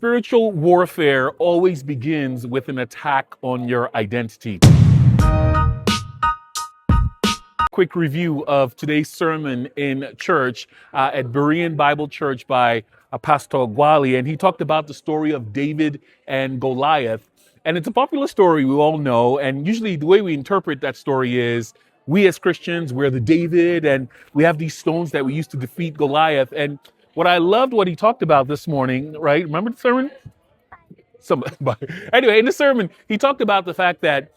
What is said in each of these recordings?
Spiritual warfare always begins with an attack on your identity. Quick review of today's sermon in church at Berean Bible Church by Pastor Goliath, and he talked about the story of David and Goliath. And it's a popular story we all know, and usually the way we interpret that story is we as Christians, we're the David, and we have these stones that we used to defeat Goliath. And what I loved what he talked about this morning, right? Remember the sermon? But anyway, in the sermon, he talked about the fact that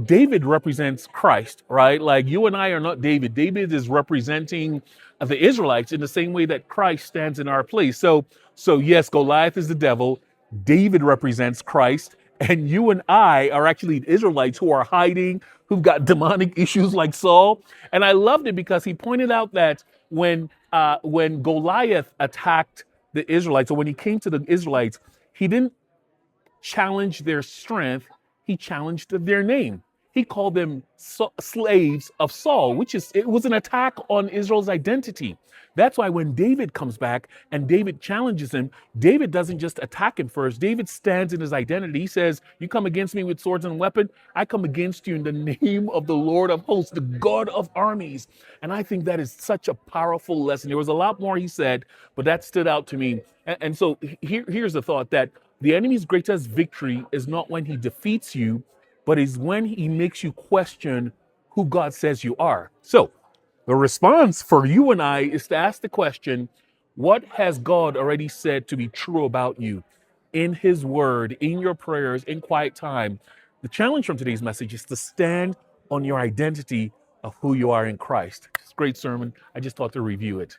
David represents Christ, right? Like you and I are not David. David is representing the Israelites in the same way that Christ stands in our place. So yes, Goliath is the devil. David represents Christ, and you and I are actually Israelites who are hiding, who've got demonic issues like Saul. And I loved it because he pointed out that when Goliath attacked the Israelites, or when he came to the Israelites, he didn't challenge their strength, he challenged their name. He called them slaves of Saul, it was an attack on Israel's identity. That's why when David comes back and David challenges him, David doesn't just attack him first. David stands in his identity. He says, "You come against me with swords and weapons, I come against you in the name of the Lord of hosts, the God of armies." And I think that is such a powerful lesson. There was a lot more he said, but that stood out to me. And so here's the thought that the enemy's greatest victory is not when he defeats you, but is when he makes you question who God says you are. So the response for you and I is to ask the question, what has God already said to be true about you in his word, in your prayers, in quiet time? The challenge from today's message is to stand on your identity of who you are in Christ. It's a great sermon. I just thought to review it.